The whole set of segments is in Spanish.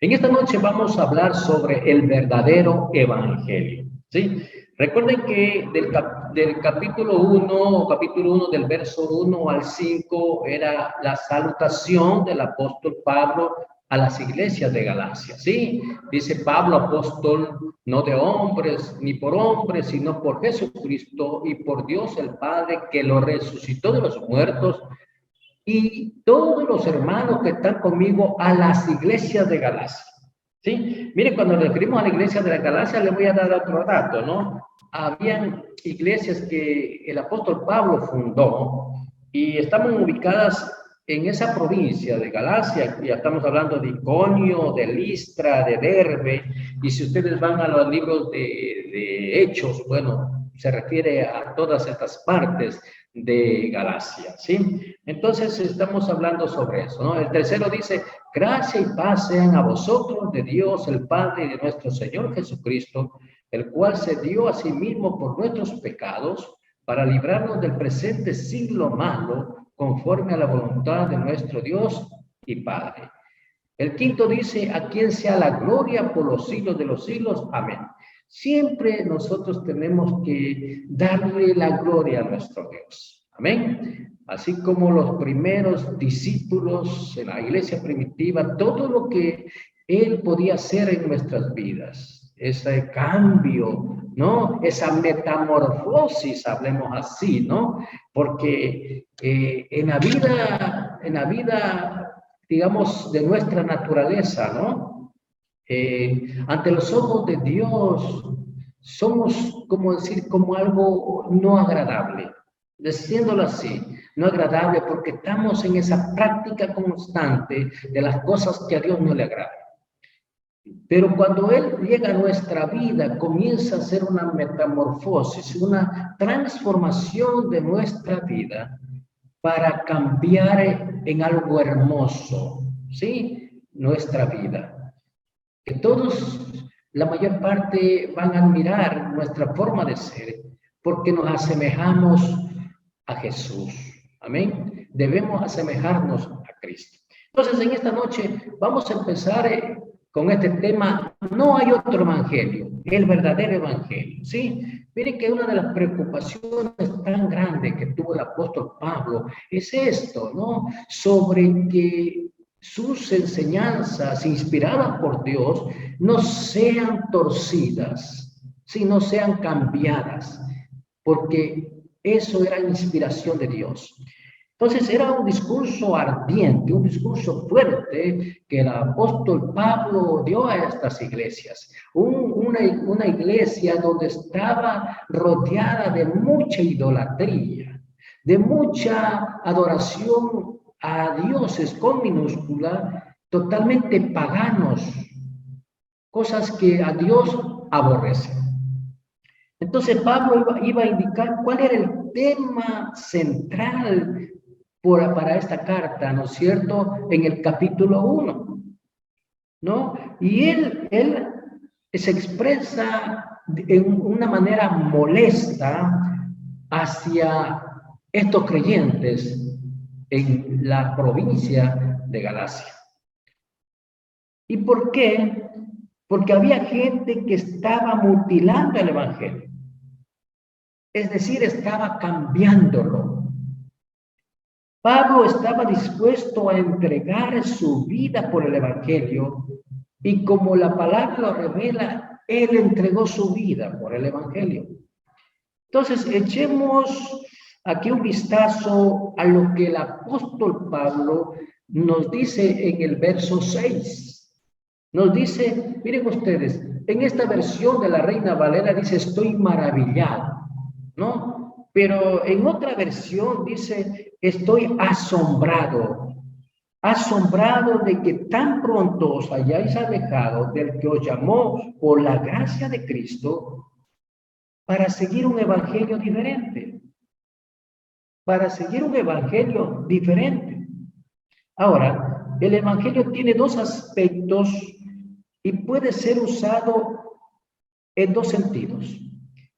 En esta noche vamos a hablar sobre el verdadero evangelio, ¿sí? Recuerden que del capítulo 1 del verso 1 al 5 era la salutación del apóstol Pablo a las iglesias de Galacia, ¿sí? Dice Pablo, apóstol, no de hombres, ni por hombres, sino por Jesucristo y por Dios el Padre, que lo resucitó de los muertos, y todos los hermanos que están conmigo a las iglesias de Galacia. ¿Sí? Miren, cuando nos referimos a la iglesia de la Galacia, les voy a dar otro dato, ¿no? Habían iglesias que el apóstol Pablo fundó y estaban ubicadas en esa provincia de Galacia. Ya estamos hablando de Iconio, de Listra, de Derbe, y si ustedes van a los libros de Hechos, bueno, se refiere a todas estas partes de Galacia, ¿sí? Entonces estamos hablando sobre eso, ¿no? El tercero dice, gracia y paz sean a vosotros de Dios el Padre y de nuestro Señor Jesucristo, el cual se dio a sí mismo por nuestros pecados para librarnos del presente siglo malo, conforme a la voluntad de nuestro Dios y Padre. El quinto dice, a quien sea la gloria por los siglos de los siglos. Amén. Siempre nosotros tenemos que darle la gloria a nuestro Dios. Amén. Así como los primeros discípulos en la iglesia primitiva, todo lo que Él podía hacer en nuestras vidas, ese cambio, ¿no? Esa metamorfosis, hablemos así, ¿no? Porque en la vida, digamos, de nuestra naturaleza, ¿no? Ante los ojos de Dios somos, como decir, como algo no agradable, diciéndolo así, no agradable porque estamos en esa práctica constante de las cosas que a Dios no le agradan. Pero cuando Él llega a nuestra vida, comienza a ser una metamorfosis, una transformación de nuestra vida para cambiar en algo hermoso, ¿sí? Nuestra vida. Que todos, la mayor parte, van a admirar nuestra forma de ser, porque nos asemejamos a Jesús. Amén. Debemos asemejarnos a Cristo. Entonces, en esta noche vamos a empezar con este tema. No hay otro evangelio, el verdadero evangelio, ¿sí? Miren que una de las preocupaciones tan grandes que tuvo el apóstol Pablo es esto, ¿no? Sobre que sus enseñanzas inspiradas por Dios no sean torcidas, no sean cambiadas, porque eso era inspiración de Dios. Entonces era un discurso ardiente, un discurso fuerte que el apóstol Pablo dio a estas iglesias. Una iglesia donde estaba rodeada de mucha idolatría, de mucha adoración a dioses con minúscula, totalmente paganos, cosas que a Dios aborrece. Entonces Pablo iba a indicar cuál era el tema central para esta carta, ¿no es cierto?, en el capítulo 1, ¿no? Y él se expresa en una manera molesta hacia estos creyentes en la provincia de Galacia. ¿Y por qué? Porque había gente que estaba mutilando el evangelio. Es decir, estaba cambiándolo. Pablo estaba dispuesto a entregar su vida por el evangelio y como la palabra lo revela, él entregó su vida por el evangelio. Entonces, echemos aquí un vistazo a lo que el apóstol Pablo nos dice en el verso 6. Nos dice, miren ustedes, en esta versión de la Reina Valera dice, estoy maravillado, ¿no? Pero en otra versión dice, estoy asombrado de que tan pronto os hayáis alejado del que os llamó por la gracia de Cristo para seguir un evangelio diferente. Para seguir un evangelio diferente. Ahora, el evangelio tiene dos aspectos y puede ser usado en dos sentidos.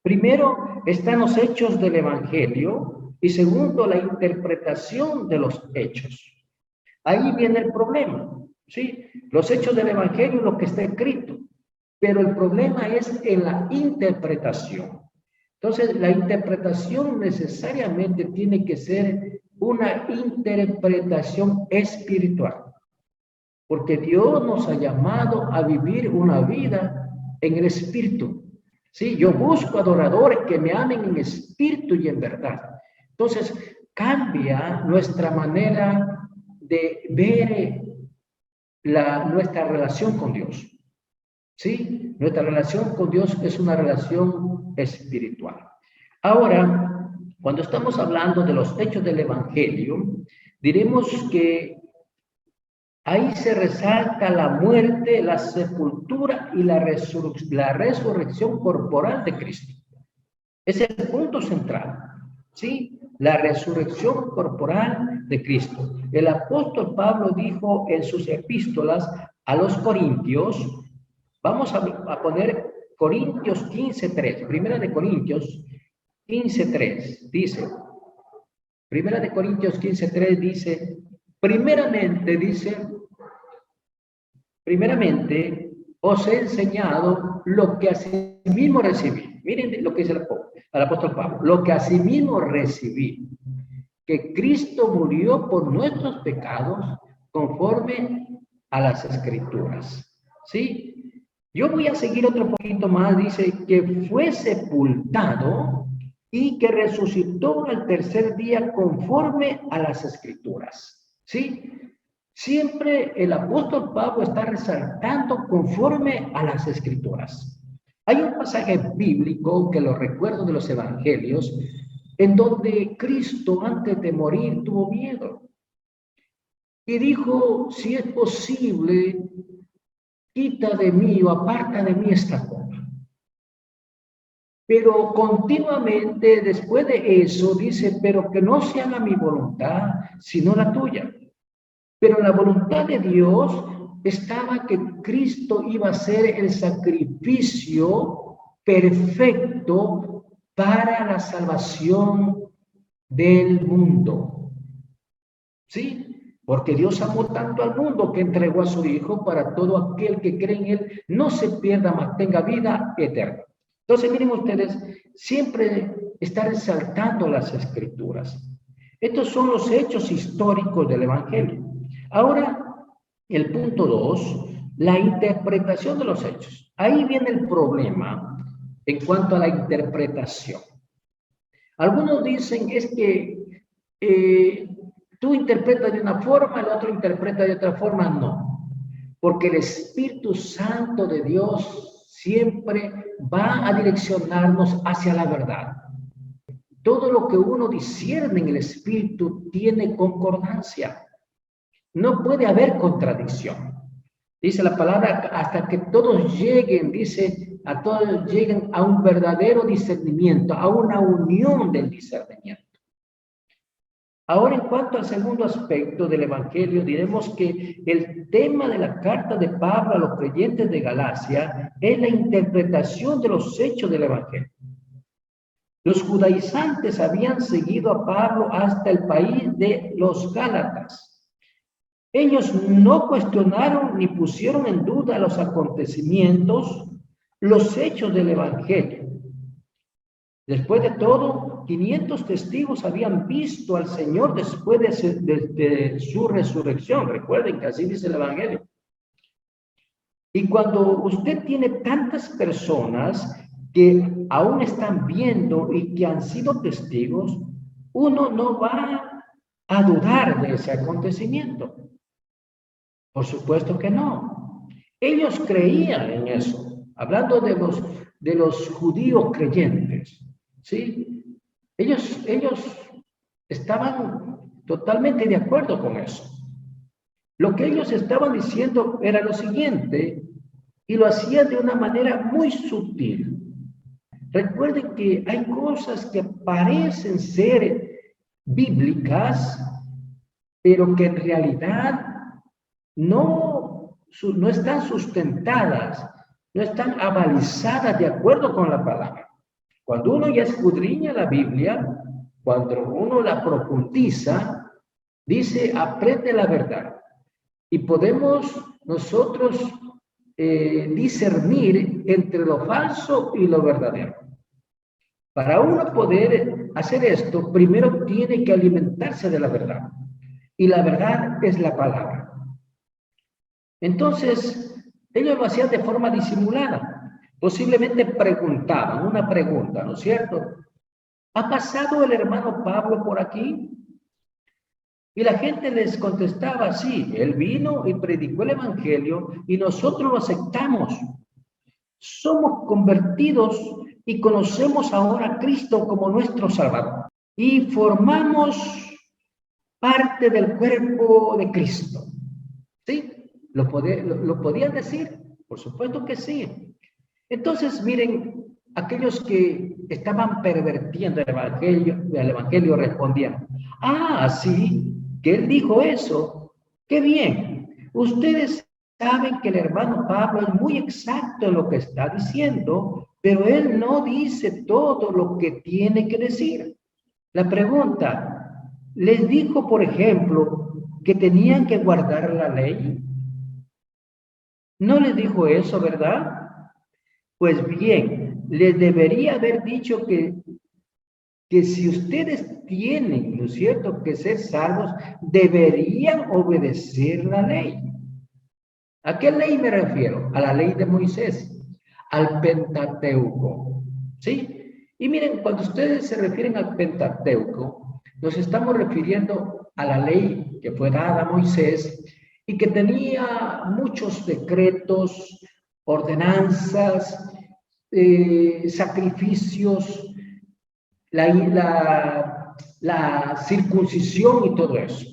Primero, están los hechos del evangelio y segundo, la interpretación de los hechos. Ahí viene el problema. ¿sí? Los hechos del Evangelio, lo que está escrito. Pero el problema es en la interpretación. Entonces, la interpretación necesariamente tiene que ser una interpretación espiritual, porque Dios nos ha llamado a vivir una vida en el espíritu. Sí, yo busco adoradores que me amen en espíritu y en verdad. Entonces, cambia nuestra manera de ver nuestra relación con Dios. ¿Sí? Nuestra relación con Dios es una relación espiritual. Ahora, cuando estamos hablando de los hechos del Evangelio, diremos que ahí se resalta la muerte, la sepultura y la resurrección corporal de Cristo. Es el punto central, ¿sí? La resurrección corporal de Cristo. El apóstol Pablo dijo en sus epístolas a los Corintios, vamos a poner Corintios 15:3, Primera de Corintios 15:3, dice, Primera de Corintios 15:3 dice, primeramente os he enseñado lo que asimismo recibí. Miren lo que dice el apóstol Pablo, lo que asimismo recibí, que Cristo murió por nuestros pecados conforme a las Escrituras. ¿Sí? Yo voy a seguir otro poquito más, dice que fue sepultado y que resucitó al tercer día conforme a las Escrituras. ¿Sí? Siempre el apóstol Pablo está resaltando conforme a las Escrituras. Hay un pasaje bíblico que lo recuerdo de los Evangelios, en donde Cristo antes de morir tuvo miedo y dijo, si es posible, quita de mí o aparta de mí esta copa. Pero continuamente después de eso dice, pero que no se haga mi voluntad, sino la tuya. Pero la voluntad de Dios estaba que Cristo iba a ser el sacrificio perfecto para la salvación del mundo. ¿Sí? Porque Dios amó tanto al mundo que entregó a su Hijo para todo aquel que cree en Él, no se pierda, mas tenga vida eterna. Entonces, miren ustedes, siempre está resaltando las Escrituras. Estos son los hechos históricos del Evangelio. Ahora, el punto 2, la interpretación de los hechos. Ahí viene el problema en cuanto a la interpretación. Algunos dicen es que tú interpretas de una forma, el otro interpreta de otra forma. No, porque el Espíritu Santo de Dios siempre va a direccionarnos hacia la verdad. Todo lo que uno discierne en el Espíritu tiene concordancia. No puede haber contradicción. Dice la palabra, hasta que todos lleguen, dice, a todos lleguen a un verdadero discernimiento, a una unión del discernimiento. Ahora, en cuanto al segundo aspecto del Evangelio, diremos que el tema de la carta de Pablo a los creyentes de Galacia es la interpretación de los hechos del Evangelio. Los judaizantes habían seguido a Pablo hasta el país de los Gálatas. Ellos no cuestionaron ni pusieron en duda los acontecimientos, los hechos del Evangelio. Después de todo, 500 testigos habían visto al Señor después de su resurrección. Recuerden que así dice el Evangelio. Y cuando usted tiene tantas personas que aún están viendo y que han sido testigos, uno no va a dudar de ese acontecimiento. Por supuesto que no. Ellos creían en eso. Hablando de los judíos creyentes, ¿sí? Ellos estaban totalmente de acuerdo con eso. Lo que ellos estaban diciendo era lo siguiente, y lo hacían de una manera muy sutil. Recuerden que hay cosas que parecen ser bíblicas, pero que en realidad no están sustentadas, no están avalizadas de acuerdo con la palabra. Cuando uno ya escudriña la Biblia, cuando uno la profundiza, dice, aprende la verdad. y podemos nosotros discernir entre lo falso y lo verdadero. Para uno poder hacer esto, primero tiene que alimentarse de la verdad. Y la verdad es la palabra. Entonces, ellos lo hacían de forma disimulada. Posiblemente preguntaban una pregunta, ¿no es cierto? ¿Ha pasado el hermano Pablo por aquí? Y la gente les contestaba, sí, él vino y predicó el evangelio y nosotros lo aceptamos. Somos convertidos y conocemos ahora a Cristo como nuestro Salvador. Y formamos parte del cuerpo de Cristo. ¿Sí? ¿Lo podían decir? Por supuesto que sí. Entonces, miren, aquellos que estaban pervirtiendo el evangelio respondían, ah, sí, que él dijo eso. ¡Qué bien! Ustedes saben que el hermano Pablo es muy exacto en lo que está diciendo, pero él no dice todo lo que tiene que decir. La pregunta, ¿les dijo, por ejemplo, que tenían que guardar la ley? No les dijo eso, ¿verdad? Pues bien, les debería haber dicho que si ustedes tienen, ¿no es cierto?, que ser salvos, deberían obedecer la ley. ¿A qué ley me refiero? A la ley de Moisés, al Pentateuco, ¿sí? Y miren, cuando ustedes se refieren al Pentateuco, nos estamos refiriendo a la ley que fue dada a Moisés y que tenía muchos decretos, ordenanzas, sacrificios, la circuncisión y todo eso.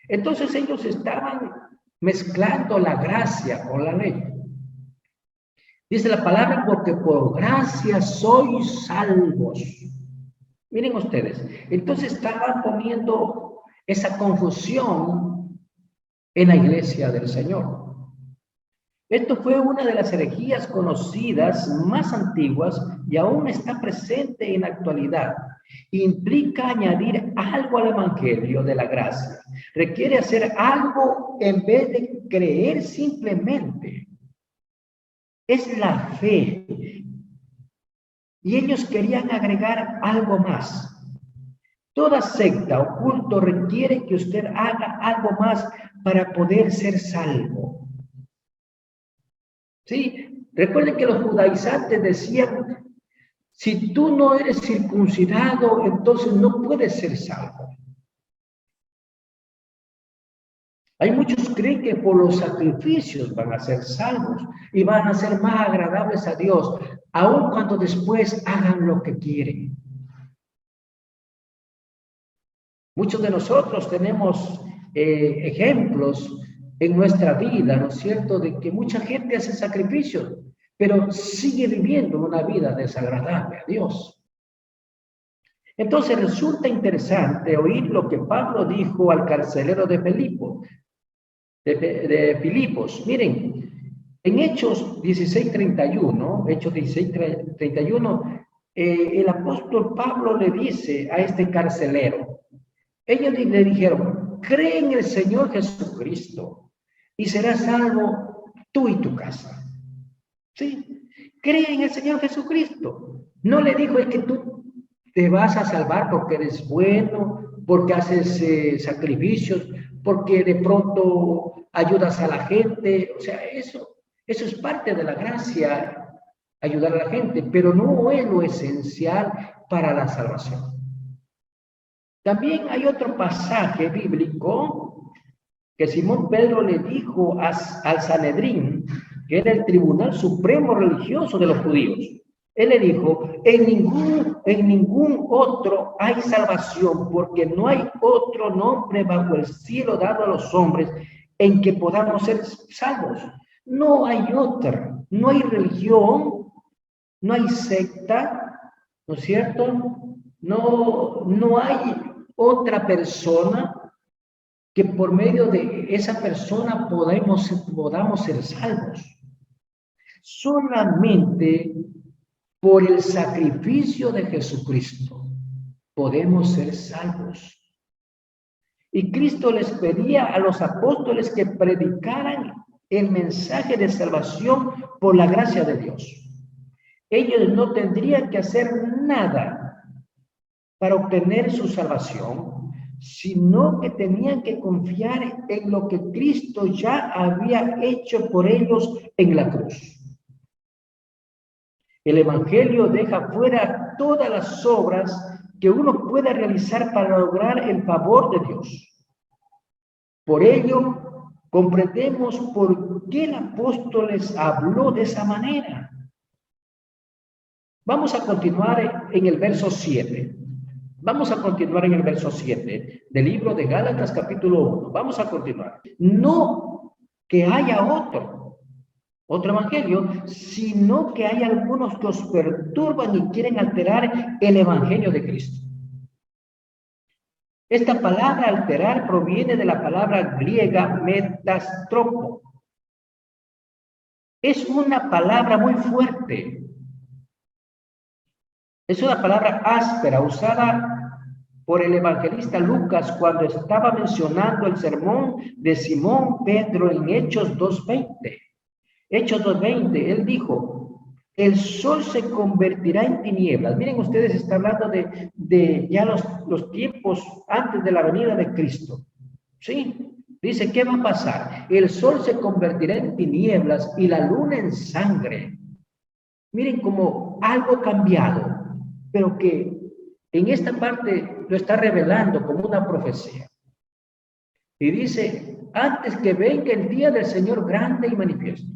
Entonces ellos estaban mezclando la gracia con la ley. Dice la palabra, porque por gracia sois salvos. Miren ustedes, entonces estaban poniendo esa confusión en la iglesia del Señor. Esto fue una de las herejías conocidas más antiguas y aún está presente en la actualidad. Implica añadir algo al evangelio de la gracia. Requiere hacer algo en vez de creer simplemente. Es la fe. Y ellos querían agregar algo más. Toda secta o culto requiere que usted haga algo más para poder ser salvo. Sí, recuerden que los judaizantes decían, si tú no eres circuncidado, entonces no puedes ser salvo. Hay muchos que creen que por los sacrificios van a ser salvos y van a ser más agradables a Dios, aun cuando después hagan lo que quieren. Muchos de nosotros tenemos ejemplos en nuestra vida, ¿no es cierto?, de que mucha gente hace sacrificios, pero sigue viviendo una vida desagradable a Dios. Entonces resulta interesante oír lo que Pablo dijo al carcelero de Filipos. Miren, en Hechos 16:31, el apóstol Pablo le dice a este carcelero, ellos le dijeron, cree en el Señor Jesucristo y serás salvo tú y tu casa. ¿Sí? Cree en el Señor Jesucristo. No le dijo, es que tú te vas a salvar porque eres bueno, porque haces sacrificios, porque de pronto ayudas a la gente. O sea, eso es parte de la gracia, ayudar a la gente, pero no es lo esencial para la salvación. También hay otro pasaje bíblico que Simón Pedro le dijo al Sanedrín, que era el tribunal supremo religioso de los judíos. Él le dijo, en ningún otro hay salvación, porque no hay otro nombre bajo el cielo dado a los hombres en que podamos ser salvos. No hay otra, no hay religión, no hay secta, ¿no es cierto? No hay otra persona que por medio de esa persona podamos ser salvos. Solamente por el sacrificio de Jesucristo podemos ser salvos. Y Cristo les pedía a los apóstoles que predicaran el mensaje de salvación por la gracia de Dios. Ellos no tendrían que hacer nada para obtener su salvación, sino que tenían que confiar en lo que Cristo ya había hecho por ellos en la cruz. El Evangelio deja fuera todas las obras que uno pueda realizar para lograr el favor de Dios. Por ello, comprendemos por qué el apóstol les habló de esa manera. Vamos a continuar en el verso 7. Vamos a continuar en el verso 7 del libro de Gálatas capítulo 1. Vamos a continuar. No que haya otro evangelio, sino que hay algunos que os perturban y quieren alterar el evangelio de Cristo. Esta palabra alterar proviene de la palabra griega metastropo. Es una palabra muy fuerte. Es una palabra áspera usada por el evangelista Lucas cuando estaba mencionando el sermón de Simón Pedro en Hechos 2:20. Hechos 2:20, él dijo, el sol se convertirá en tinieblas. Miren ustedes, está hablando de ya los tiempos antes de la venida de Cristo. ¿Sí? Dice, ¿qué va a pasar? El sol se convertirá en tinieblas y la luna en sangre. Miren como algo cambiado, pero que en esta parte lo está revelando como una profecía. Y dice, antes que venga el día del Señor grande y manifiesto.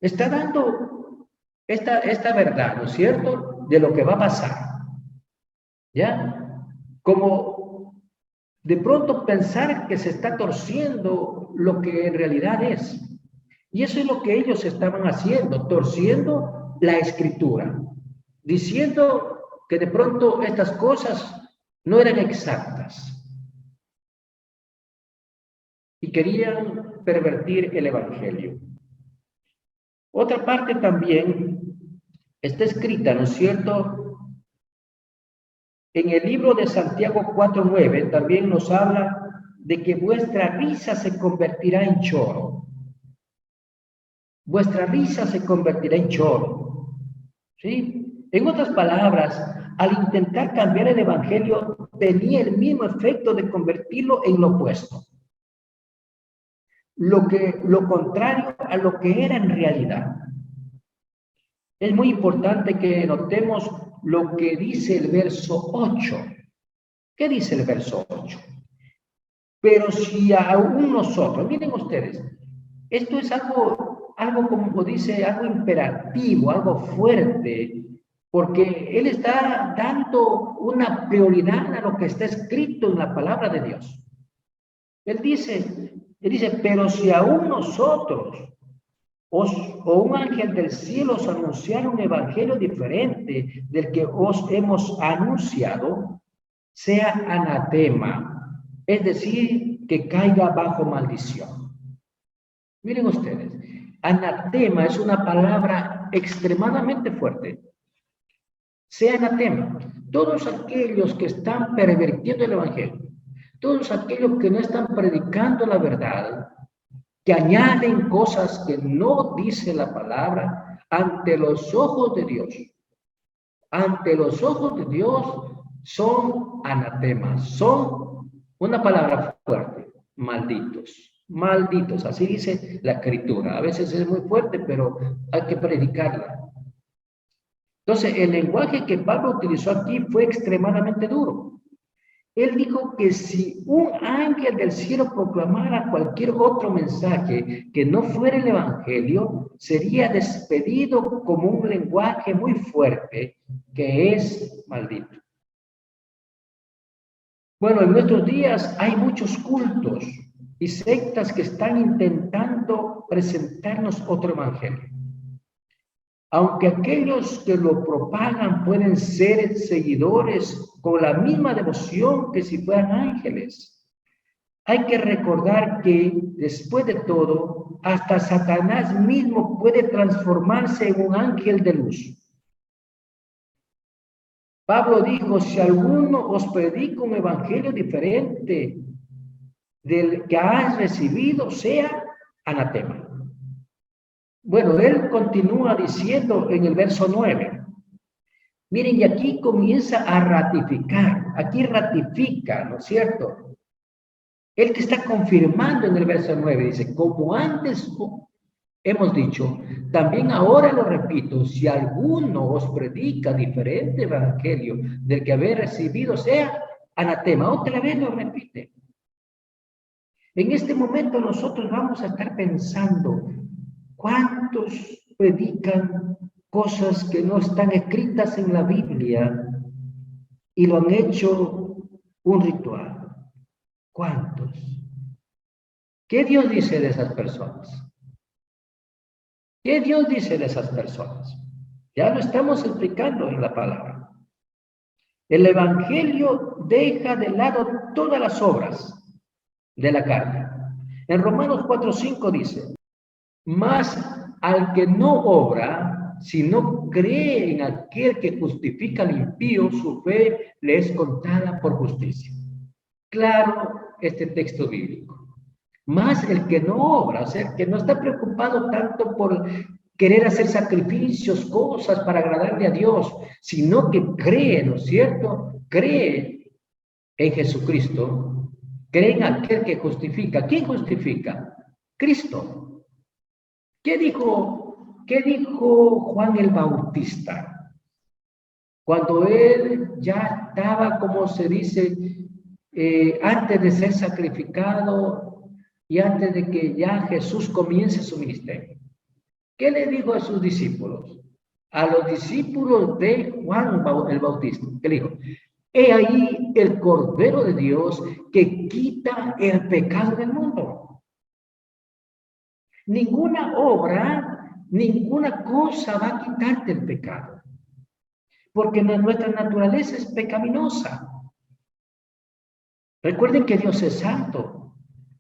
Está dando esta verdad, ¿no es cierto?, de lo que va a pasar. ¿Ya? Como de pronto pensar que se está torciendo lo que en realidad es. Y eso es lo que ellos estaban haciendo, torciendo la escritura, diciendo que de pronto estas cosas no eran exactas. Y querían pervertir el evangelio. Otra parte también está escrita, ¿no es cierto? En el libro de Santiago 4:9 también nos habla de que vuestra risa se convertirá en choro. Vuestra risa se convertirá en choro. ¿Sí? En otras palabras, al intentar cambiar el evangelio, tenía el mismo efecto de convertirlo en lo opuesto. Lo contrario a lo que era en realidad. Es muy importante que notemos lo que dice el verso 8. ¿Qué dice el verso 8? Pero si aún nosotros, miren ustedes, esto es algo como dice, algo imperativo, algo fuerte, porque él está dando una prioridad a lo que está escrito en la palabra de Dios. Él dice, pero si aún nosotros o un ángel del cielo os anunciara un evangelio diferente del que os hemos anunciado, sea anatema, es decir, que caiga bajo maldición. Miren ustedes, anatema es una palabra extremadamente fuerte. Sea anatema. Todos aquellos que están pervirtiendo el evangelio, todos aquellos que no están predicando la verdad, que añaden cosas que no dice la palabra, ante los ojos de Dios. Ante los ojos de Dios son anatemas, son una palabra fuerte, malditos, malditos, así dice la escritura. A veces es muy fuerte, pero hay que predicarla. Entonces, el lenguaje que Pablo utilizó aquí fue extremadamente duro. Él dijo que si un ángel del cielo proclamara cualquier otro mensaje que no fuera el evangelio, sería despedido como un lenguaje muy fuerte que es maldito. Bueno, en nuestros días hay muchos cultos y sectas que están intentando presentarnos otro evangelio. Aunque aquellos que lo propagan pueden ser seguidores con la misma devoción que si fueran ángeles, hay que recordar que, después de todo, hasta Satanás mismo puede transformarse en un ángel de luz. Pablo dijo, si alguno os predica un evangelio diferente del que has recibido sea anatema. Bueno, él continúa diciendo en el verso 9. Miren, y aquí comienza a ratificar, aquí ratifica, ¿no es cierto? Él que está confirmando en el verso 9, dice, como antes hemos dicho, también ahora lo repito, si alguno os predica diferente evangelio del que habéis recibido, sea anatema. Otra vez lo repite. En este momento nosotros vamos a estar pensando, ¿cuántos predican cosas que no están escritas en la Biblia y lo han hecho un ritual? ¿Cuántos? ¿Qué Dios dice de esas personas? ¿Qué Dios dice de esas personas? Ya lo estamos explicando en la palabra. El Evangelio deja de lado todas las obras de la carne. En Romanos 4:5 dice, mas al que no obra, sino cree en aquel que justifica al impío, su fe le es contada por justicia. Claro, este texto bíblico. Más el que no obra, o sea, que no está preocupado tanto por querer hacer sacrificios, cosas para agradarle a Dios, sino que cree, ¿no es cierto? Cree en Jesucristo, cree en aquel que justifica. ¿Quién justifica? Cristo. ¿Qué dijo Juan el Bautista? Cuando él ya estaba, como se dice, antes de ser sacrificado y antes de que ya Jesús comience su ministerio. ¿Qué le dijo a sus discípulos? A los discípulos de Juan el Bautista. ¿Qué le dijo? He ahí el Cordero de Dios que quita el pecado del mundo. Ninguna obra, ninguna cosa va a quitarte el pecado. Porque nuestra naturaleza es pecaminosa. Recuerden que Dios es santo.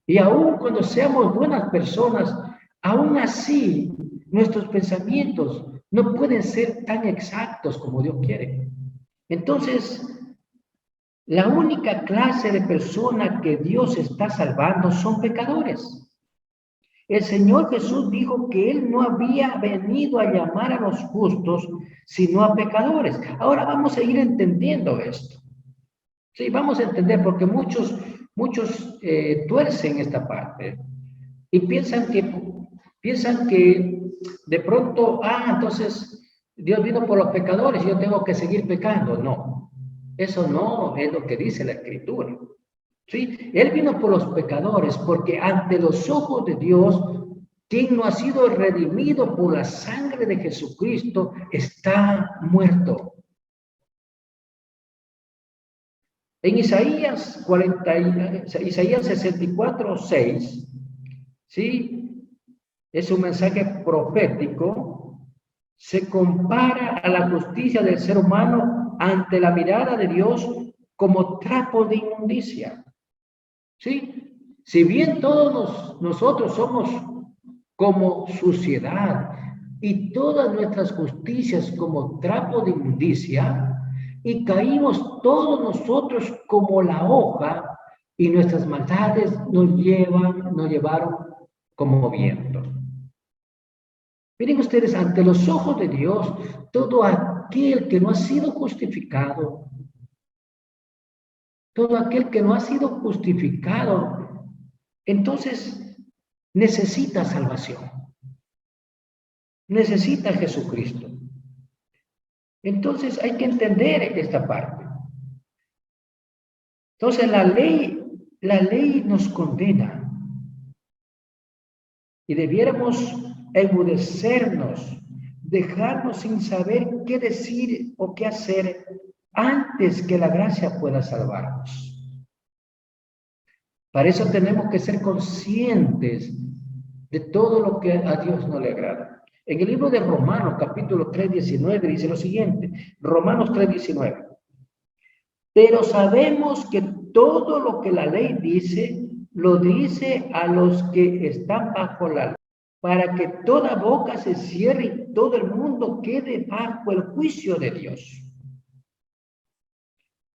Y aun cuando seamos buenas personas, aún así nuestros pensamientos no pueden ser tan exactos como Dios quiere. Entonces, la única clase de persona que Dios está salvando son pecadores. El Señor Jesús dijo que Él no había venido a llamar a los justos, sino a pecadores. Ahora vamos a ir entendiendo esto. Sí, vamos a entender porque muchos tuercen esta parte y piensan que de pronto, entonces Dios vino por los pecadores y yo tengo que seguir pecando. No, eso no es lo que dice la Escritura. ¿Sí? Él vino por los pecadores porque ante los ojos de Dios, quien no ha sido redimido por la sangre de Jesucristo está muerto. En Isaías 64:6, ¿sí? Es un mensaje profético, se compara a la justicia del ser humano ante la mirada de Dios como trapo de inmundicia, ¿sí? Si bien todos nosotros somos como suciedad y todas nuestras justicias como trapo de inmundicia, y caímos todos nosotros como la hoja, y nuestras maldades nos llevaron como viento. Miren ustedes, ante los ojos de Dios, todo aquel que no ha sido justificado, todo aquel que no ha sido justificado, entonces necesita salvación, necesita a Jesucristo. Entonces hay que entender esta parte. Entonces la ley nos condena y debiéramos enmudecernos, dejarnos sin saber qué decir o qué hacer antes que la gracia pueda salvarnos. Para eso tenemos que ser conscientes de todo lo que a Dios no le agrada. En el libro de Romanos, capítulo 3:19, dice lo siguiente, Romanos 3:19. Pero sabemos que todo lo que la ley dice, lo dice a los que están bajo la ley, para que toda boca se cierre y todo el mundo quede bajo el juicio de Dios.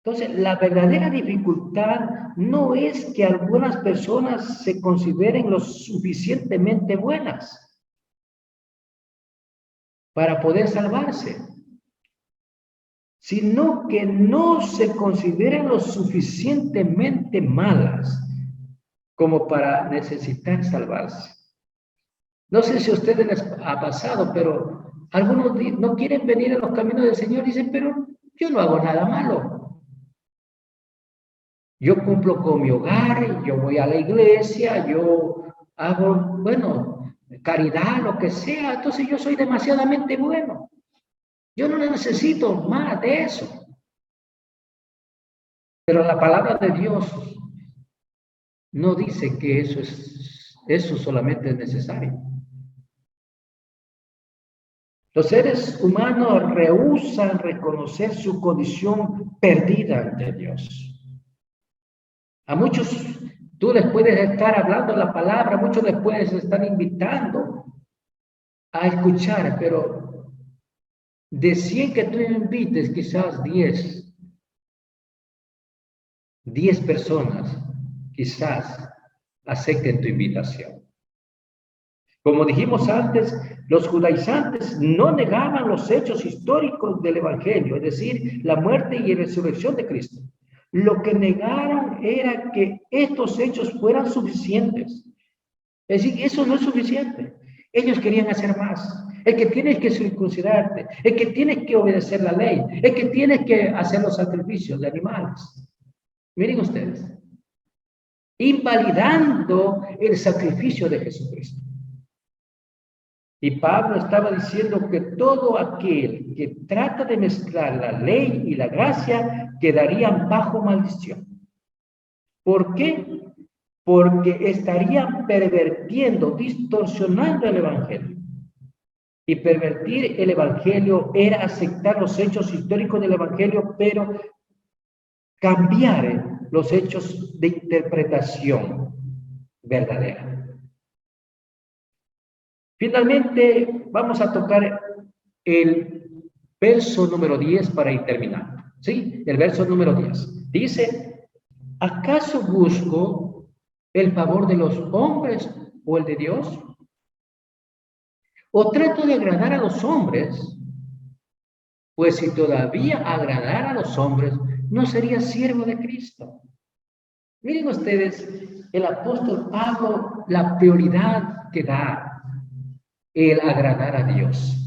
Entonces, la verdadera dificultad no es que algunas personas se consideren lo suficientemente buenas para poder salvarse, sino que no se consideren lo suficientemente malas como para necesitar salvarse. No sé si a ustedes les ha pasado, pero algunos no quieren venir a los caminos del Señor y dicen, pero yo no hago nada malo. Yo cumplo con mi hogar, yo voy a la iglesia, yo hago, bueno, caridad, lo que sea, entonces yo soy demasiadamente bueno. Yo no necesito más de eso. Pero la palabra de Dios no dice que eso solamente es necesario. Los seres humanos rehúsan reconocer su condición perdida ante Dios. A muchos tú les puedes estar hablando la palabra, a muchos les puedes estar invitando a escuchar, pero de 100 que tú invites, quizás 10 personas, quizás acepten tu invitación. Como dijimos antes, los judaizantes no negaban los hechos históricos del Evangelio, es decir, la muerte y resurrección de Cristo. Lo que negaron era que estos hechos fueran suficientes. Es decir, eso no es suficiente. Ellos querían hacer más. Es que tienes que circuncidarte, es que tienes que obedecer la ley, es que tienes que hacer los sacrificios de animales. Miren ustedes, invalidando el sacrificio de Jesucristo. Y Pablo estaba diciendo que todo aquel que trata de mezclar la ley y la gracia quedarían bajo maldición. ¿Por qué? Porque estarían pervirtiendo, distorsionando el Evangelio. Y pervertir el Evangelio era aceptar los hechos históricos del Evangelio, pero cambiar los hechos de interpretación verdadera. Finalmente, vamos a tocar el verso número 10 para ir terminando. ¿Sí? El verso número 10. Dice, ¿acaso busco el favor de los hombres o el de Dios? ¿O trato de agradar a los hombres? Pues si todavía agradara a los hombres, no sería siervo de Cristo. Miren ustedes, el apóstol Pablo, la prioridad que da el agradar a Dios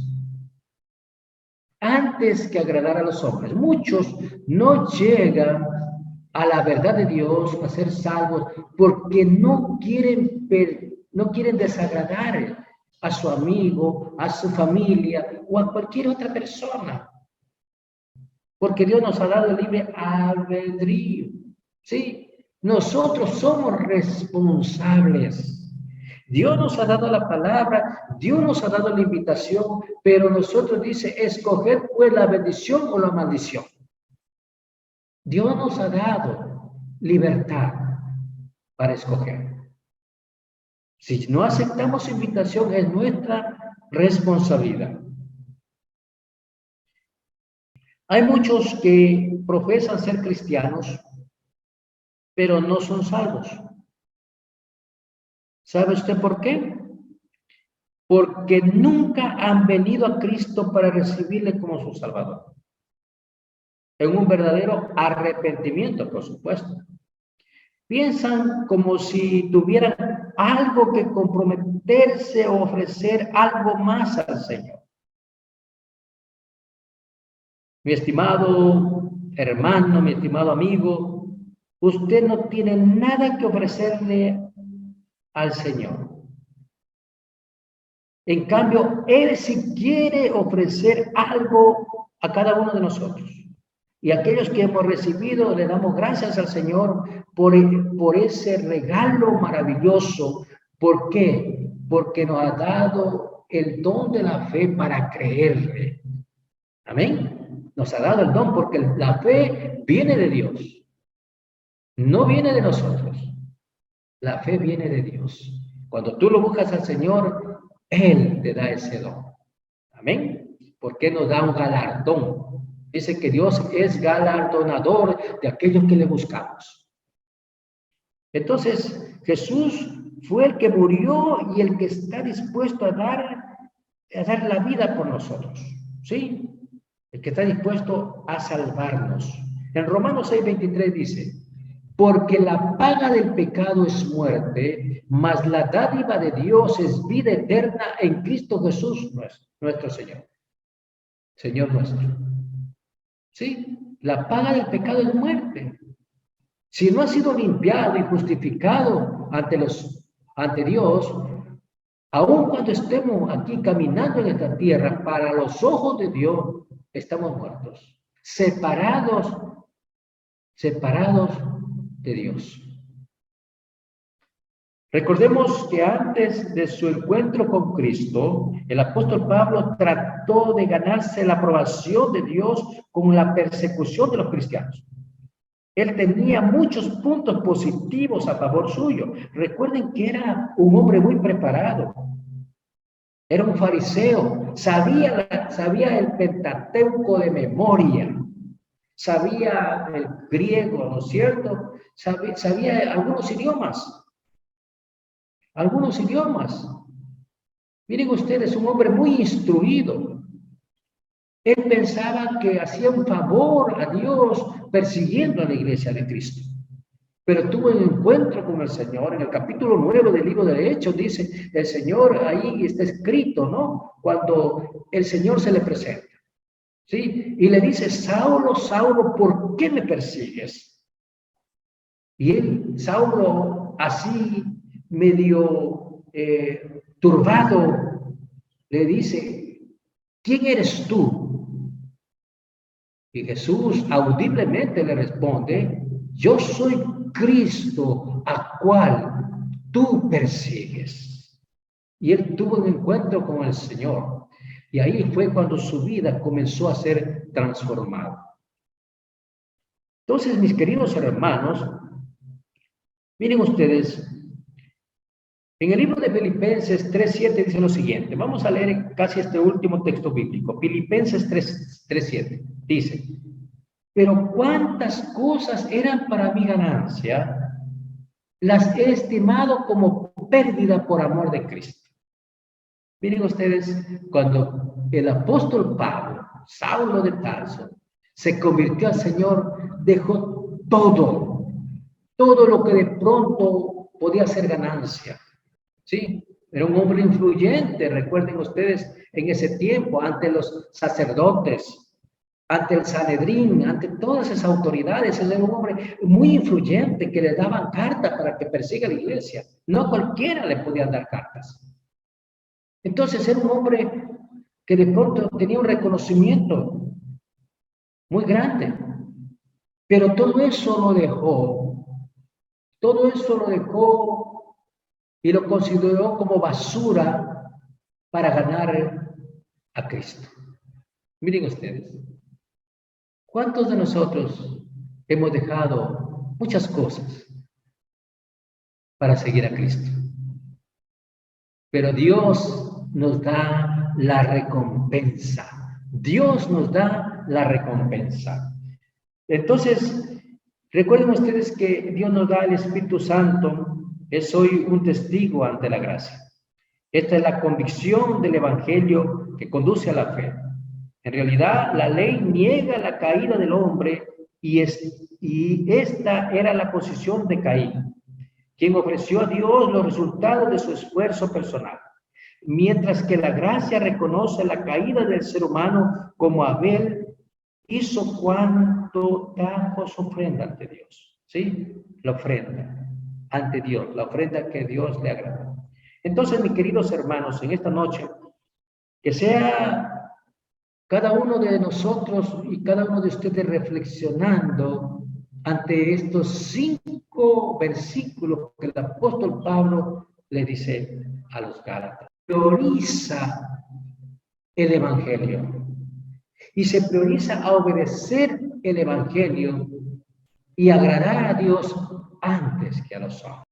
antes que agradar a los hombres. Muchos no llegan a la verdad de Dios, a ser salvos, porque no quieren desagradar a su amigo, a su familia o a cualquier otra persona. Porque Dios nos ha dado el libre albedrío. ¿Sí? Nosotros somos responsables. Dios nos ha dado la palabra, Dios nos ha dado la invitación, pero nosotros dice, escoger pues la bendición o la maldición. Dios nos ha dado libertad para escoger. Si no aceptamos invitación, es nuestra responsabilidad. Hay muchos que profesan ser cristianos, pero no son salvos. ¿Sabe usted por qué? Porque nunca han venido a Cristo para recibirle como su Salvador. En un verdadero arrepentimiento, por supuesto. Piensan como si tuvieran algo que comprometerse o ofrecer algo más al Señor. Mi estimado hermano, mi estimado amigo, usted no tiene nada que ofrecerle al Señor. En cambio, Él sí quiere ofrecer algo a cada uno de nosotros. Y aquellos que hemos recibido, le damos gracias al Señor por ese regalo maravilloso. ¿Por qué? Porque nos ha dado el don de la fe para creerle. Amén. Nos ha dado el don porque la fe viene de Dios. No viene de nosotros. La fe viene de Dios. Cuando tú lo buscas al Señor, Él te da ese don. Amén. Porque nos da un galardón. Dice que Dios es galardonador de aquellos que le buscamos. Entonces, Jesús fue el que murió y el que está dispuesto a dar la vida por nosotros. ¿Sí? El que está dispuesto a salvarnos. En Romanos 6:23 dice, porque la paga del pecado es muerte, mas la dádiva de Dios es vida eterna en Cristo Jesús, nuestro Señor. Señor nuestro. Sí, la paga del pecado es muerte. Si no ha sido limpiado y justificado ante Dios, aun cuando estemos aquí caminando en esta tierra, para los ojos de Dios, estamos muertos, separados de Dios. Recordemos que antes de su encuentro con Cristo, el apóstol Pablo trató de ganarse la aprobación de Dios con la persecución de los cristianos. Él tenía muchos puntos positivos a favor suyo. Recuerden que era un hombre muy preparado. Era un fariseo. Sabía el Pentateuco de memoria. Sabía el griego, ¿no es cierto? Sabía algunos idiomas. Miren ustedes, un hombre muy instruido. Él pensaba que hacía un favor a Dios persiguiendo a la iglesia de Cristo. Pero tuvo un encuentro con el Señor. En el capítulo 9 del libro de Hechos dice, el Señor, ahí está escrito, ¿no? Cuando el Señor se le presenta. ¿Sí? Y le dice, Saulo, Saulo, ¿por qué me persigues? Y Saulo, así medio turbado, le dice, ¿quién eres tú? Y Jesús audiblemente le responde, yo soy Cristo a cual tú persigues. Y él tuvo un encuentro con el Señor. Y ahí fue cuando su vida comenzó a ser transformada. Entonces, mis queridos hermanos, miren ustedes, en el libro de Filipenses 3:7 dice lo siguiente. Vamos a leer casi este último texto bíblico. Filipenses 3:7 dice, pero cuántas cosas eran para mi ganancia, las he estimado como pérdida por amor de Cristo. Miren ustedes, cuando el apóstol Pablo, Saulo de Tarso, se convirtió al Señor, dejó todo lo que de pronto podía ser ganancia. ¿Sí? Era un hombre influyente, recuerden ustedes, en ese tiempo, ante los sacerdotes, ante el Sanedrín, ante todas esas autoridades. Él era un hombre muy influyente que le daban cartas para que persiga la iglesia. No a cualquiera le podían dar cartas. Entonces era un hombre que de pronto tenía un reconocimiento muy grande, pero todo eso lo dejó y lo consideró como basura para ganar a Cristo. Miren ustedes, ¿cuántos de nosotros hemos dejado muchas cosas para seguir a Cristo? Pero Dios nos da la recompensa. Dios nos da la recompensa. Entonces, recuerden ustedes que Dios nos da el Espíritu Santo. Soy un testigo ante la gracia. Esta es la convicción del Evangelio que conduce a la fe. En realidad, la ley niega la caída del hombre y esta era la posición de Caín, quien ofreció a Dios los resultados de su esfuerzo personal, mientras que la gracia reconoce la caída del ser humano como Abel hizo cuando trajo su ofrenda ante Dios. ¿Sí? La ofrenda ante Dios, la ofrenda que Dios le agradó. Entonces, mis queridos hermanos, en esta noche, que sea cada uno de nosotros y cada uno de ustedes reflexionando ante estos 5 versículos que el apóstol Pablo le dice a los Gálatas. Prioriza el Evangelio y se prioriza a obedecer el Evangelio y agradar a Dios antes que a los hombres.